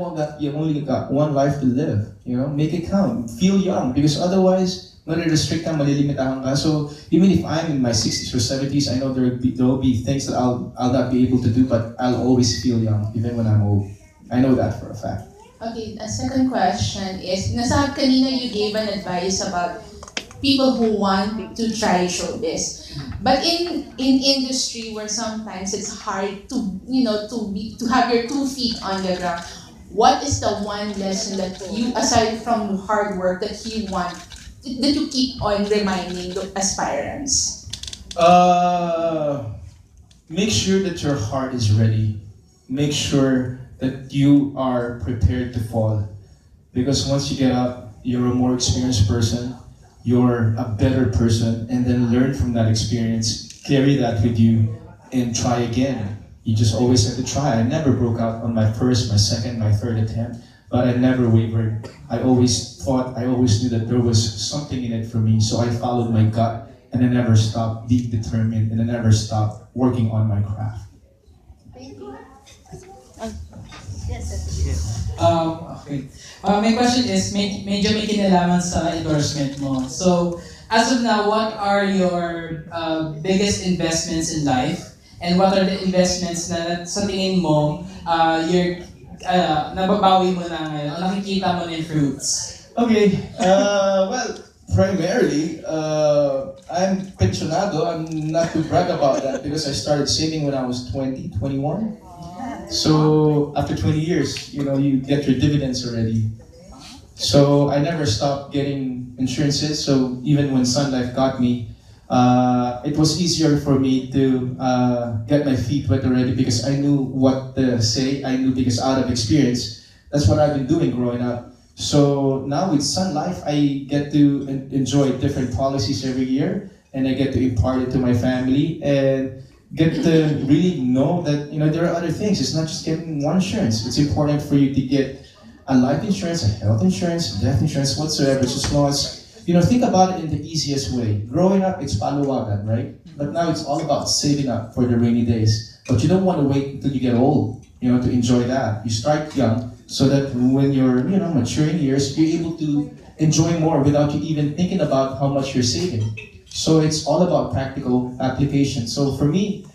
got one life to live. Make it count. Feel young, because otherwise, restrict ka, malilimitahan ka. So even if I'm in my 60s or 70s, I know there will be things that I'll not be able to do, but I'll always feel young, even when I'm old. I know that for a fact. Okay, the second question is, nasabi kanina you gave an advice about people who want to try showbiz. But in industry where sometimes it's hard to have your 2 feet on the ground, what is the one lesson that you, aside from hard work, that you keep on reminding the aspirants? Make sure that your heart is ready. Make sure that you are prepared to fall. Because once you get up, you're a more experienced person, you're a better person, and then learn from that experience, carry that with you, and try again. You just always have to try. I never broke out on my first, my second, my third attempt, but I never wavered. I always knew that there was something in it for me, so I followed my gut, and I never stopped being determined, and I never stopped working on my craft. Okay. My question is, medyo may kinalaman sa endorsement mo. So, as of now, what are your biggest investments in life? And what are the investments na sa tingin mo, nababawi mo na ngayon, o nakikita mo na yung fruits? Okay, well, primarily, I'm pensionado. I'm not to brag about that because I started saving when I was 20, 21. So after 20 years, you get your dividends already. So I never stopped getting insurances. So even when Sun Life got me, it was easier for me to get my feet wet already because I knew what to say. I knew because out of experience, that's what I've been doing growing up. So now with Sun Life, I get to enjoy different policies every year, and I get to impart it to my family and get to really know that there are other things. It's not just getting one insurance. It's important for you to get a life insurance, a health insurance, death insurance, whatsoever. Just as long as think about it in the easiest way. Growing up, it's paluwagan, right? But now it's all about saving up for the rainy days. But you don't want to wait until you get old, to enjoy that. You start young so that when you're, maturing years, you're able to enjoy more without you even thinking about how much you're saving. So it's all about practical application. So for me,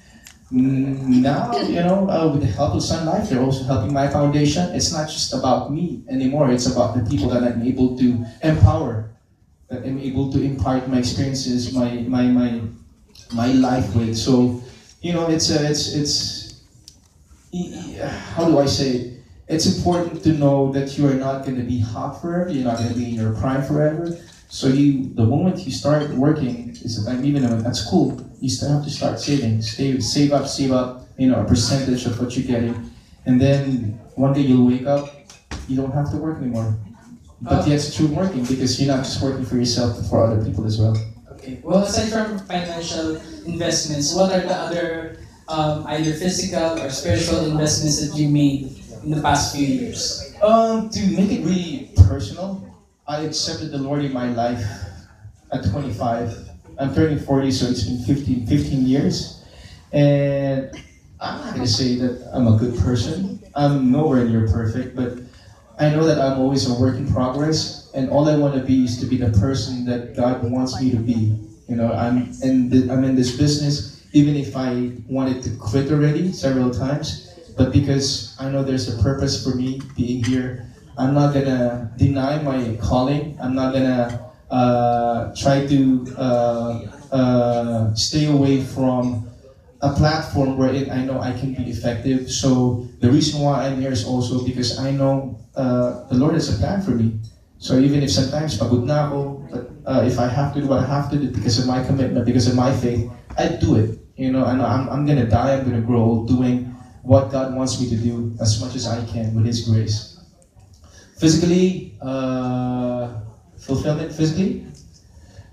now, with the help of Sun Life, they're also helping my foundation. It's not just about me anymore. It's about the people that I'm able to empower, that I'm able to impart my experiences, my life with. So, it's how do I say it? It's important to know that you are not going to be hot forever. You're not going to be in your prime forever. So the moment you start working, even at school, you still have to start saving. Save up, a percentage of what you're getting, and then one day you'll wake up, you don't have to work anymore. But yet it's true working because you're not just working for yourself, but for other people as well. Okay. Well, aside from financial investments, what are the other either physical or spiritual investments that you made in the past few years? To make it really personal, I accepted the Lord in my life at 25. I'm turning 40, so it's been 15 years. And I'm not going to say that I'm a good person. I'm nowhere near perfect, but I know that I'm always a work in progress, and all I want to be is to be the person that God wants me to be. I'm in this business, even if I wanted to quit already several times, but because I know there's a purpose for me being here, I'm not gonna deny my calling. I'm not gonna try to stay away from a platform where I know I can be effective. So the reason why I'm here is also because I know the Lord has a plan for me. So even if sometimes pagod na ako, but if I have to do what I have to do because of my commitment, because of my faith, I do it. I know I'm gonna die, I'm gonna grow old doing what God wants me to do as much as I can with His grace. Physically, fulfillment physically?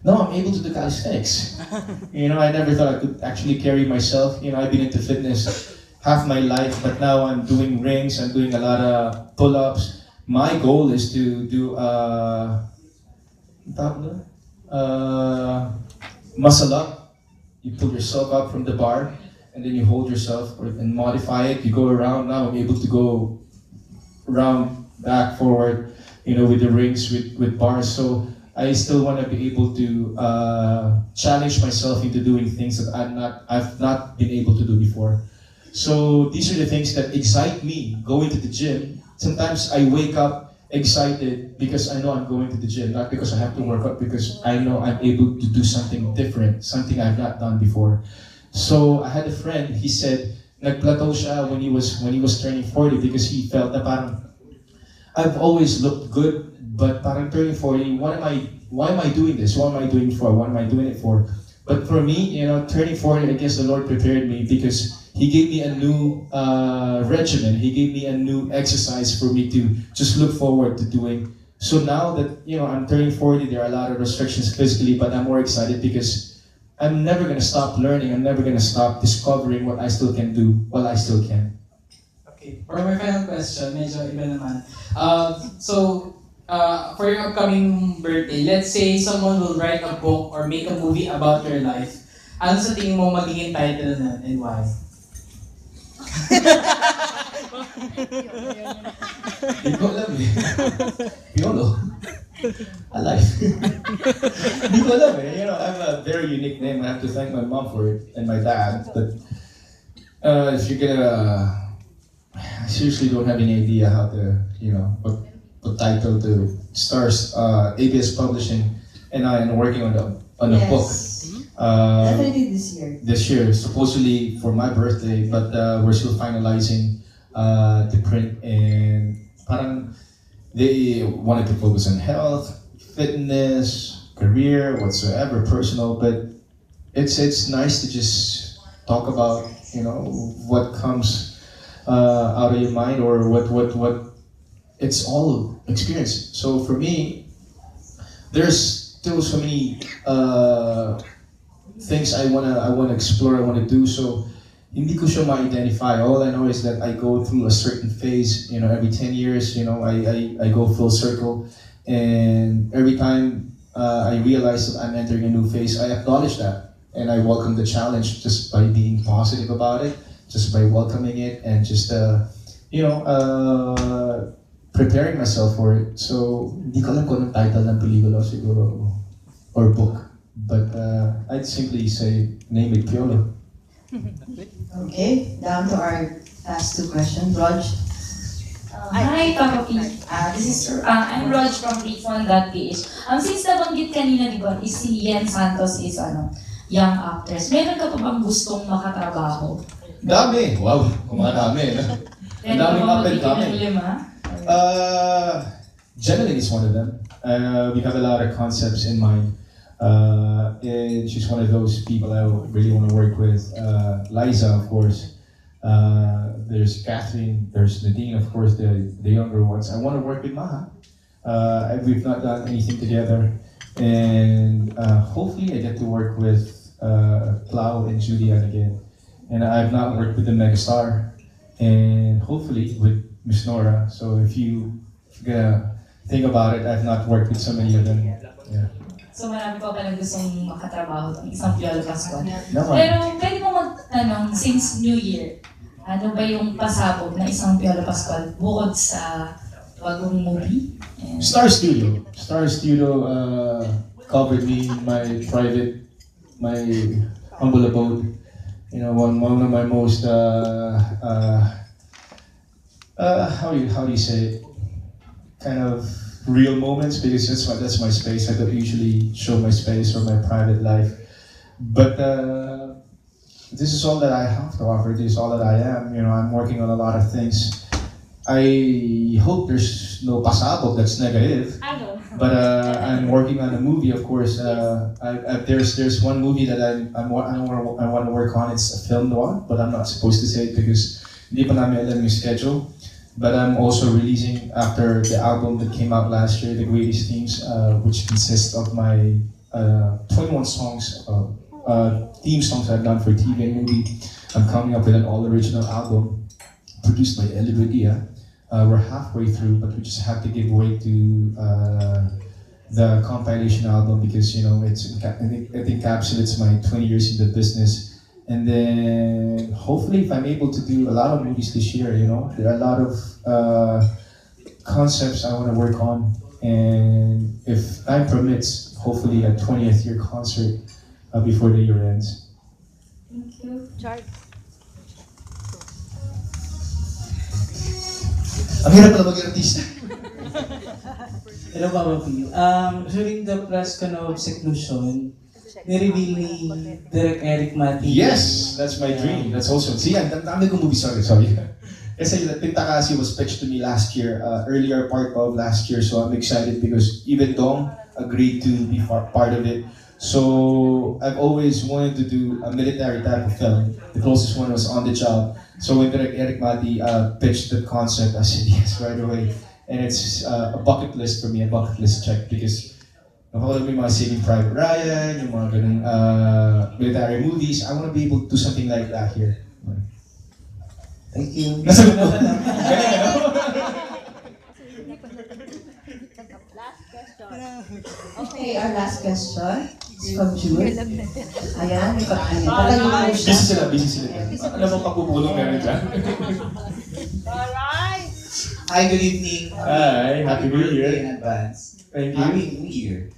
No, I'm able to do calisthenics. I never thought I could actually carry myself. I've been into fitness half my life, but now I'm doing rings, I'm doing a lot of pull-ups. My goal is to do muscle up. You pull yourself up from the bar, and then you hold yourself and modify it. You go around. Now I'm able to go around, back, forward, with the rings, with bars. So I still want to be able to challenge myself into doing things that I've not been able to do before. So these are the things that excite me. Going to the gym. Sometimes I wake up excited because I know I'm going to the gym, not because I have to work out, because I know I'm able to do something different, something I've not done before. So I had a friend. He said nagplateau siya when he was turning 40 because he felt na parang I've always looked good, but parang turning 40, why am I doing this? What am I doing for? What am I doing it for? But for me, turning 40, I guess the Lord prepared me because He gave me a new regimen. He gave me a new exercise for me to just look forward to doing. So now that, I'm turning 40, there are a lot of restrictions physically, but I'm more excited because I'm never going to stop learning. I'm never going to stop discovering what I still can do while I still can. Okay, for my final question, medyo iba naman. For your upcoming birthday, let's say someone will write a book or make a movie about your life. Ano sa tingin mo magiging title nun and why? Hindi ko alam eh. Piolo. Alive. Hindi ko alam eh. I have a very unique name. I have to thank my mom for it and my dad. But if you're gonna... I seriously don't have any idea how to, what title to start. ABS Publishing and I am working on a book. Definitely this year. This year, supposedly for my birthday, but we're still finalizing the print, and parang they wanted to focus on health, fitness, career, whatsoever, personal, but it's nice to just talk about what comes out of your mind, or what it's all experience. So for me, there's still so many things I wanna explore, I wanna do. So hindi ko siya ma-identify. All I know is that I go through a certain phase, every 10 years, I go full circle. And every time I realize that I'm entering a new phase, I acknowledge that. And I welcome the challenge just by being positive about it, just by welcoming it, and just, preparing myself for it. So, hindi ko alam kung anong title ng pelikula siguro, or book. But I'd simply say, name it Piolo. Okay, down to our last two questions. Raj? Hi, Papa P. I'm Raj from Reach1.ph. Since nabanggit kanina, di ba, si Yen Santos is young actress. Meron ka pa bang gustong makatrabaho? Dami! Wow, kumadami. Ang daming up and coming. Jeneline is one of them. We have a lot of concepts in mind. And she's one of those people I really want to work with. Liza, of course. There's Catherine. There's Nadine, of course, the younger ones. I want to work with Maha. We've not done anything together. And hopefully I get to work with Clau and Julian again. And I've not worked with the megastar. And hopefully with Miss Nora. So if you're gonna think about it, I've not worked with so many of them. Yeah. So marami pa pala gustong makatrabaho ng isang piolo pascual. Naman. Pero pwede mo magtanong, since New Year, ano ba yung pasabog ng isang piolo pascual bukod sa bagong movie? Star Studio. Star Studio covered me in my humble abode. One of my most how do you say it? Kind of real moments, because that's my space. I don't usually show my space or my private life, but this is all that I have to offer. This is all that I am. I'm working on a lot of things. I hope there's no pasabog that's negative. I know. But I'm working on a movie, of course. There's one movie that I want to work on. It's a film noir, but I'm not supposed to say it because hindi pa namin alam yung schedule. But I'm also releasing, after the album that came out last year, The Greatest Themes, which consists of my 21 songs, theme songs I've done for TV and movie. I'm coming up with an all-original album produced by Eli Budia. We're halfway through, but we just have to give way to the compilation album because it encapsulates my 20 years in the business. And then hopefully, if I'm able to do a lot of movies this year, there are a lot of concepts I want to work on. And if time permits, hopefully a 20th year concert before the year ends. Thank you. Charles. Ang hirap pala maging artista. Hello, Papa P. During the press con of Seclusion, ni-reveal ni Direk Eric Mati. Yes, that's my dream. That's also, see, ang dami kong movie, sorry. Kasi Pintakasi was pitched to me last year, earlier part of last year, so I'm excited because even Dong agreed to be part of it. So I've always wanted to do a military type of film. The closest one was On the Job. So when Direk Eric Mati pitched the concept, I said yes right away. And it's a bucket list for me, a bucket list check, because nakuha mo yung mga Saving Private Ryan, yung mga ganun military movies. I want to be able to do something like that here. Thank you. Nasagot mo. Okay, our last question is from Jude. Ayan, may pagkakita. Busy sila. Alam mo, pagpupulong meron dyan. Alright! Hi, good evening. Hi, Happy New Year. In advance. Thank you. Happy New Year.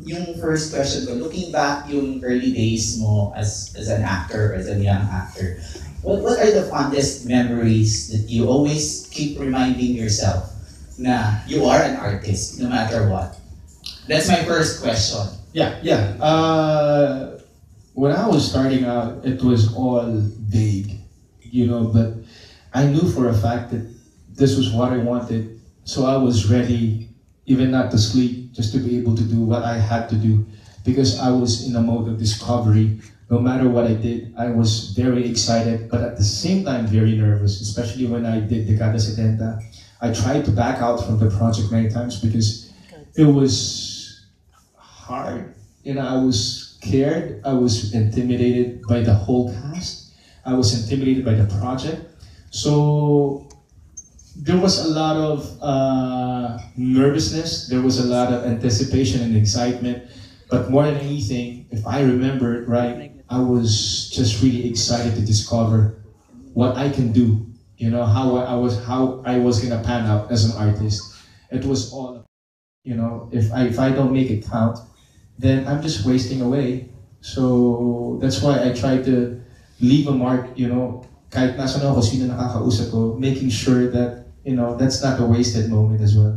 Yung first question ko, looking back yung early days mo as an actor, as a young actor, what are the fondest memories that you always keep reminding yourself na you are an artist, no matter what? That's my first question. Yeah. When I was starting out, it was all vague, but I knew for a fact that this was what I wanted, so I was ready, even not to sleep, just to be able to do what I had to do. because I was in a mode of discovery. No matter what I did, I was very excited, but at the same time very nervous, especially when I did Decada 70. I tried to back out from the project many times because it was hard. I was scared, I was intimidated by the whole cast, I was intimidated by the project. So there was a lot of nervousness, there was a lot of anticipation and excitement, but more than anything, if I remember it right, I was just really excited to discover what I can do. How I was gonna pan out as an artist. It was all, if I don't make it count, then I'm just wasting away. So that's why I try to leave a mark, kahit nasan ako, sino nakakausap ko, making sure that, that's not a wasted moment as well.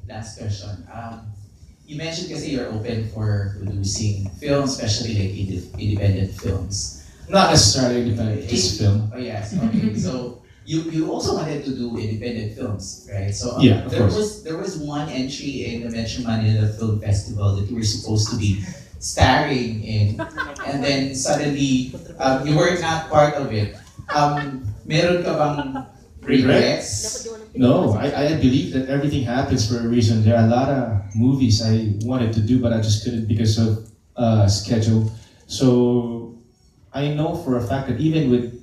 Last question. You mentioned kasi you're open for producing films, especially like independent films. Not necessarily independent, just film. Oh yes, okay. So you also wanted to do independent films, right? So yeah, of course. There was one entry in the Metro Manila Film Festival that you were supposed to be starring in, and then suddenly you were not part of it. Meron ka bang regrets? No, I believe that everything happens for a reason. There are a lot of movies I wanted to do, but I just couldn't because of schedule. So I know for a fact that even with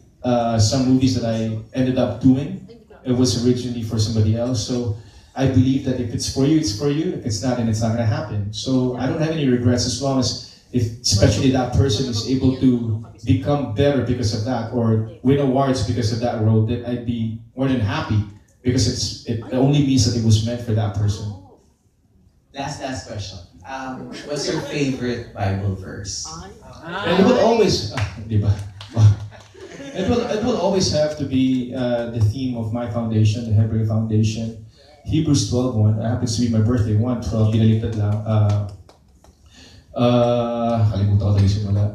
some movies that I ended up doing, it was originally for somebody else. So I believe that if it's for you, it's for you. If it's not, then it's not gonna happen. So I don't have any regrets as long as, especially that person is able to become better because of that, or win awards because of that role, then I'd be more than happy because it only means that it was meant for that person. Last question. What's your favorite Bible verse? And it will always, diba? It will always have to be the theme of my foundation, the Hebrew Foundation. Hebrews 12:1. It happens to be my birthday. 1:12. Binaliktad lang. Kalimutan ko talaga simula.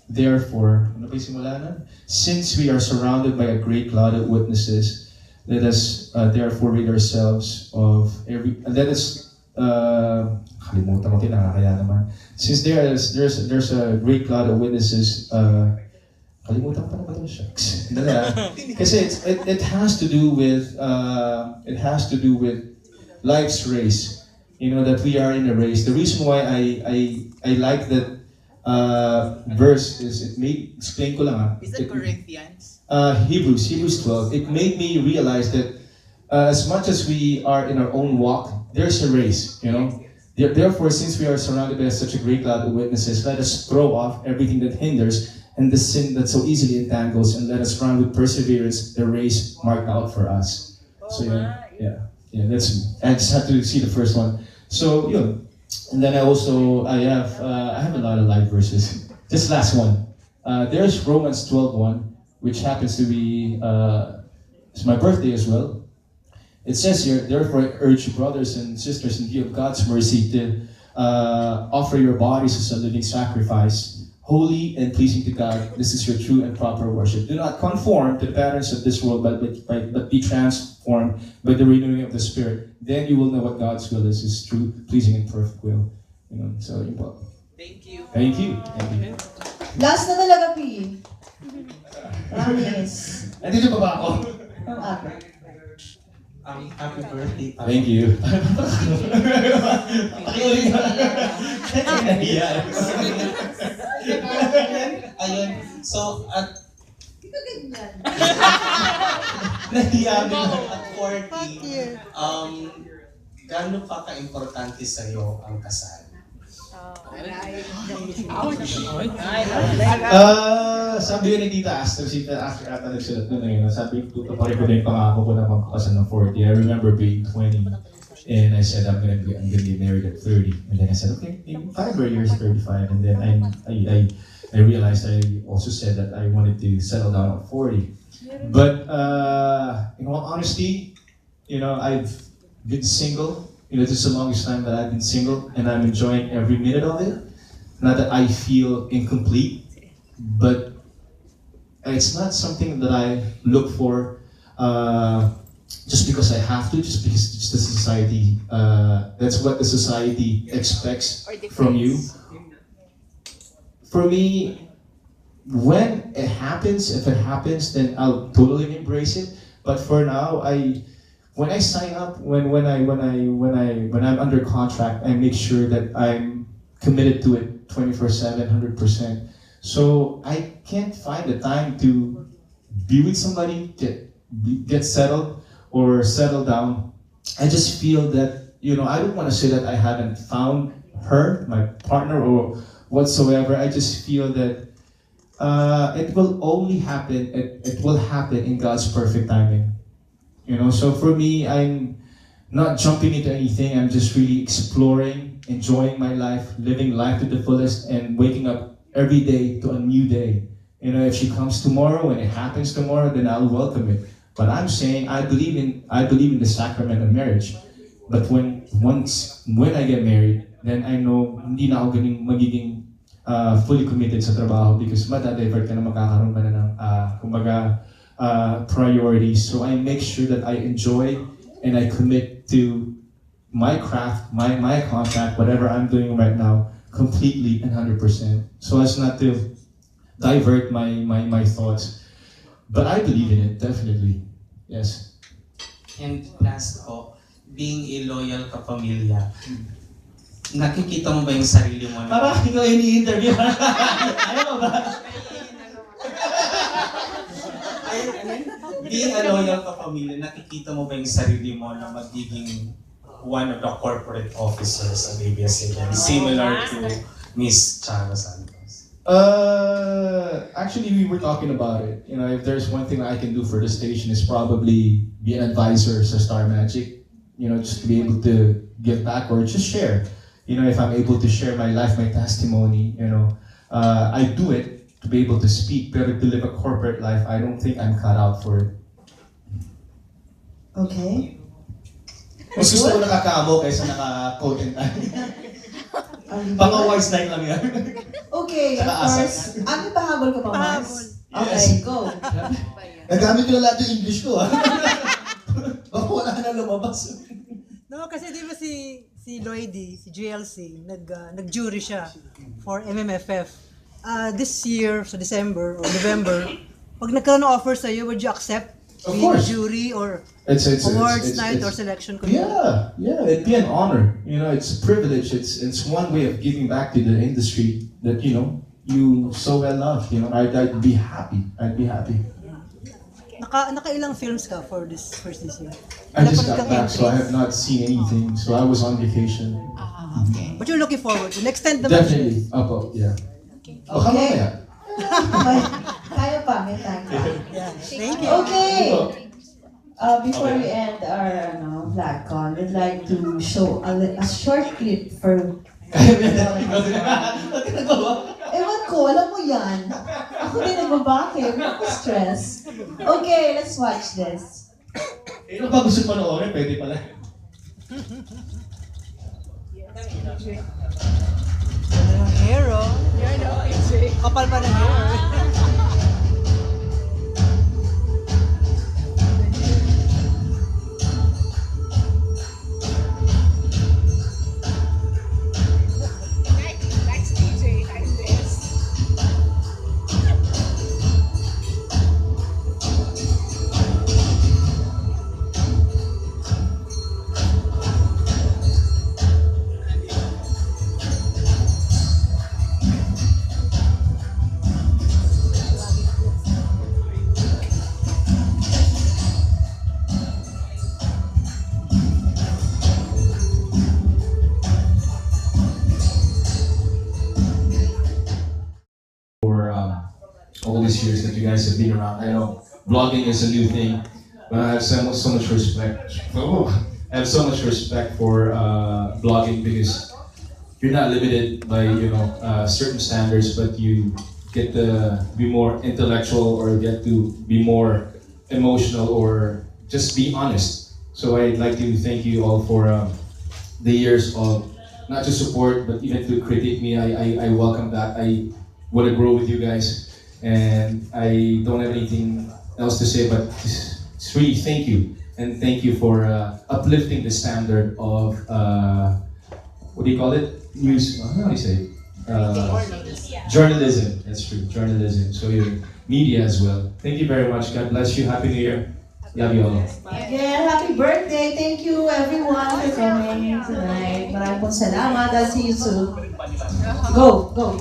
Therefore, ano ba yung simula na? Since we are surrounded by a great cloud of witnesses, let us therefore rid ourselves of every. Let us. Kalimutan ko tinakakaya naman. Since there's a great cloud of witnesses. Kalimutan ko pa na ba ito? Shucks. Kasi it has to do with life's race. That we are in a race. The reason why I like that verse is explain ko lang. Is that Corinthians? Hebrews 12. It made me realize that as much as we are in our own walk, there's a race. Therefore, since we are surrounded by such a great cloud of witnesses, let us throw off everything that hinders and the sin that so easily entangles, and let us run with perseverance the race marked out for us. So yeah. That's. I just had to see the first one. So and then I have a lot of live verses. This last one, there's Romans 12:1, which happens to be it's my birthday as well. It says here, therefore I urge you, brothers and sisters, in view of God's mercy, to offer your bodies as a living sacrifice, holy and pleasing to God. This is your true and proper worship. Do not conform to the patterns of this world, but be transformed by the renewing of the Spirit. Then you will know what God's will is, His true, pleasing, and perfect will. So important. Thank you. Thank you. Last na talaga, P. Promise. Nandito pa ba ako? Happy birthday. Thank you. Ayun. So, at at 40, gaano pa ka-importante sa'yo ang kasal? Sabi yun ni Tita Aster, si Tita Aster ata nagsulat nun ngayon. Sabi ko, tutuparin ko na yung pangako ko na magpakasal ng 40. I remember being 20 and I said I'm gonna get married at 30. And then I said, okay, maybe 5 more years, 35. And then I realized I also said that I wanted to settle down at 40. But in all honesty, I've been single. This is the longest time that I've been single, and I'm enjoying every minute of it. Not that I feel incomplete, but it's not something that I look for just because I have to, just because it's the society, that's what the society expects from you. For me, when it happens, if it happens, then I'll totally embrace it. But for now, when I sign up, when I'm under contract, I make sure that I'm committed to it 24/7, 100%. So I can't find the time to be with somebody, get settled or settle down. I just feel that, I don't want to say that I haven't found her, my partner, or whatsoever. I just feel that it will only happen, it will happen in God's perfect timing. So for me, I'm not jumping into anything. I'm just really exploring, enjoying my life, living life to the fullest, and waking up every day to a new day. If she comes tomorrow and it happens tomorrow, then I'll welcome it. But I'm saying I believe in the sacrament of marriage. But when I get married, then I know hindi na ako magiging fully committed sa trabaho because madadivert ka na, magkakaroon ka na ng priorities. So I make sure that I enjoy and I commit to my craft, my contract, whatever I'm doing right now, completely and 100%. So as not to divert my thoughts. But I believe in it, definitely. Yes. And last ko, being a loyal kapamilya, nakikita mo ba yung sarili mo na... Parang ikaw ini-interview. Ayaw ba? Being a loyal kapamilya, nakikita mo ba yung sarili mo na magiging one of the corporate officers of ABS-CBN, similar to Miss Charo Santos? Actually, we were talking about it. If there's one thing I can do for the station is probably be an advisor to Star Magic. Just to be able to give back or just share. If I'm able to share my life, my testimony, I do it to be able to speak. But to live a corporate life, I don't think I'm cut out for it. Okay. Mas gusto ko nakakamo kaysa naka-coat and tie. Pang-wise night lang yan. Okay, of course. Ano pahabol ka pa, Mars? Okay, go. Nagamit ko na lahat yung English ko, ha? Baka wala na lumabas. No, kasi di ba si Lloydie, si GLC, nag-jury siya for MMFF. This year, sa December or November, pag nagkaroon ng offer sa'yo, would you accept being a jury or awards night or selection committee? Yeah, it'd be an honor. It's a privilege. It's one way of giving back to the industry that you so well love. I'd be happy. Nakailang films ka for this year? I just got back, so I have not seen anything. So I was on vacation. Okay. But you're looking forward to extend the Definitely. Yeah. Okay. Kaya pa, may time pa. Thank you. Okay. Before we end our vlog call, we'd like to show a short clip for... Ewan ko, alam mo yan. Ako din nagbabake, hindi stress. Okay, let's watch this. Ano pa gusto panoorin? Pwede pala. Hair, oh. Kapal pa ng hair. All these years that you guys have been around. I know blogging is a new thing, but I have so much respect. I have so much respect for blogging because you're not limited by certain standards, but you get to be more intellectual or get to be more emotional or just be honest. So I'd like to thank you all for the years of not just support, but even to critique me. I welcome that. I want to grow with you guys, and I don't have anything else to say, but just really thank you and thank you for uplifting the standard of what do you call it? News. How do you say it? Journalism. That's true. Journalism. So your media as well. Thank you very much. God bless you. Happy New Year. Love you all. Again, happy birthday. Thank you everyone for coming tonight. Maraming salamat. I'll see you soon. Go, go.